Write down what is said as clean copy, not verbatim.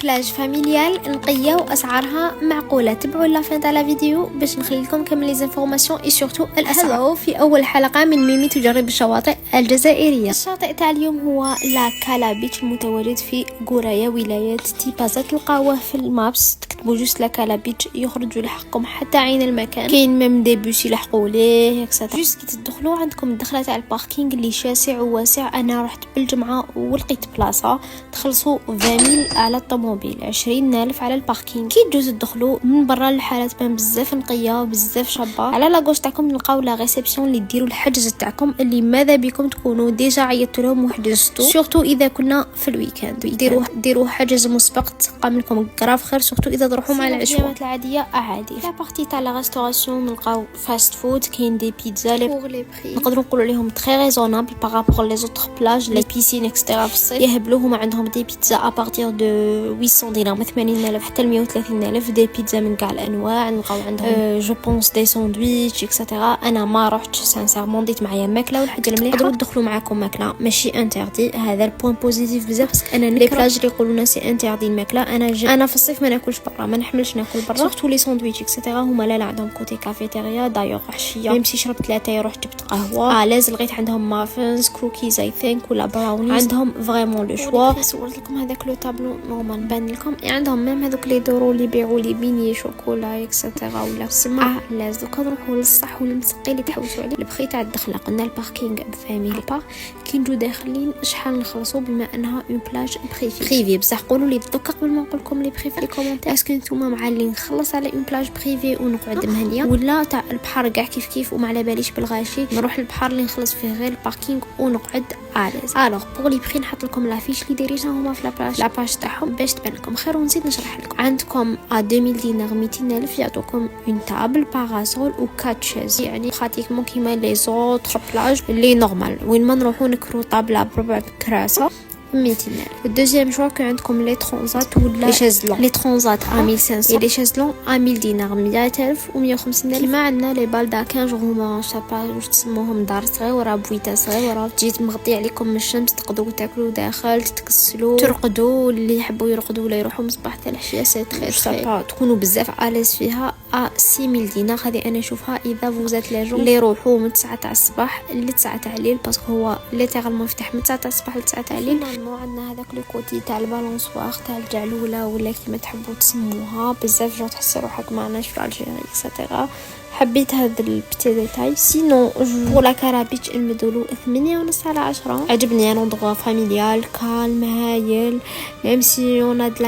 بلاج فاميليال نقيه واسعارها معقوله. تبعوا لا فين تاع لا فيديو باش نخلي لكم كامل لي انفورماسيون اي سورتو الاسعار. في اول حلقه من ميمي تجرب الشواطئ الجزائريه. الشاطئ تاع اليوم هو لا كالا بيتش المتواجد في غورايا ولايه تيبازا. تلقاوه في المابس، تكتبوا جوست لا كالا بيتش يخرجوا لحقكم حتى عين المكان. كاين ميم دي بوس يلحقوا ليه هكذا. جوست كي تدخلوا عندكم الدخله تاع الباركينغ اللي شاسع وواسع. انا رحت بالجمعه ولقيت بلاصه تخلصوا 20,000 على الطوموبيل، 20,000 على الباركينغ. كي تجوز تدخلوا من برا الحالات بان بزاف نقيه وبزاف شابه. على لاغوش تاعكم نلقاو لا ريسبسيون اللي ديروا الحجز تاعكم اللي ماذا بكم تكونوا ديجا عيطتوا لهم وحجزتوا، سورتو اذا كنا في الويكاند. ديروا حجز مسبق تقام لكم كراف خير، سورتو اذا تروحوا مع العشوه العاديه عادي. لا بارتي تاع لا ريستوراسيون نلقاو فاست فود، كاين دي بيتزا لي نقدروا نقولوا لهم تري ريزونابل بارابور لي زوتر بلاج لي بيسين اكسترا. في الصيف يهبلوا هما عندهم دي بيتزا ابارتير دو 800 دينار، 80,000 حتى 130,000. دي بيتزا من كاع الانواع. نلقاو عندهم جو بونس دي ساندويتش اكسترا. انا ما رحتش سانسيرمون، ديت معايا ماكله والحاجه المليحه تقدروا تدخلوا معاكم ماكله ماشي انتردي. هذا البوين بوزيتيف بزاف، باسكو انا لي بلاج اللي يقولوا لنا سي انتردي الماكله. انا في الصيف ما ناكلش برا، ما نحملش ناكل برا، سورتو لي ساندويتش اكسترا. هما لا عندهم كوتي كافيتيريا. دايوغ عشيه ميم سي شربت 3 رحت جبت قهوه لاز. لقيت عندهم مافنز كوكيز اي ثينك ولا براونيز. عندهم فريمون لو شوا. صورت لكم هذاك لو تابلو نورمال بان لكم. عندهم ميم هذوك لي دورو اللي يبيعوا لي بيني شوكولا اكسترا ولا سما لاز. دوكا نروحوا للصح والمسقي اللي تحوسوا عليه. البخي تاع الدخله قلنا الباركينغ بفاميلي بار. كي نجو داخلين شحال نخلصوا بما انها اون بلاج بريفي بصح قولوا لي دوكا قبل ما نقول لكم لي بري في لي كومونتير، اسكو نتوما مع اللي نخلص على اون بلاج بريفي ونقعد مهنيه، ولا تاع البحر كاع كيف وما على باليش بالغاشي نروح للبحر اللي نخلص فيه غير الباركينغ ونقعد عالز. الوغ بوغ لي بري نحط لكم لافيش اللي ديريجا هما في لا باج تاعهم باش تبان لكم خير. ونزيد نشرح لكم. عندكم 2000 دينار 200,000 يعطوكم اون تابل باراسول و 4 شيز، يعني براتيكمون كيما لي زوتر بلاج اللي نورمال وين ما نروحو نكرو طابله بربع كراسه 200,000. الدوزيام شوا كو عندكم لي ترونزات ولا لي شازلون. لي ترونزات 1500 لي شازلون 1000 دينار 100,000 و 150,000. كيما عندنا لي بال دا 15 هما شابا واش تسموهم دار صغير ورا بويته صغير ورا تجي مغطي عليكم من الشمس. تقدروا تاكلوا داخل، تتكسلوا، ترقدوا. اللي يحبوا يرقدوا ولا يروحوا مصباح تاع العشيه سي تري شابا تكونوا بزاف اليز فيها. 6000 دينار هذه انا نشوفها اذا فوزات لي جون اللي يروحوا من 9 تاع الصباح ل 9 تاع الليل، باسكو هو ليترالمون يفتح من 9 تاع الصباح ل 9 تاع الليل. عندنا هذاك لو كوتي تاع البالونسوار تاع الجعلوله ولا كيما تحبوا تسموها. بزاف جو تحس روحك معناش في الجيري اكسترا. حبيت هذا البتي ديتاي. سينو بور لا كارابيتش المدولو 8.5 على 10. عجبني انا اندغوا فاميليال كالم هايل ميم سي اون اد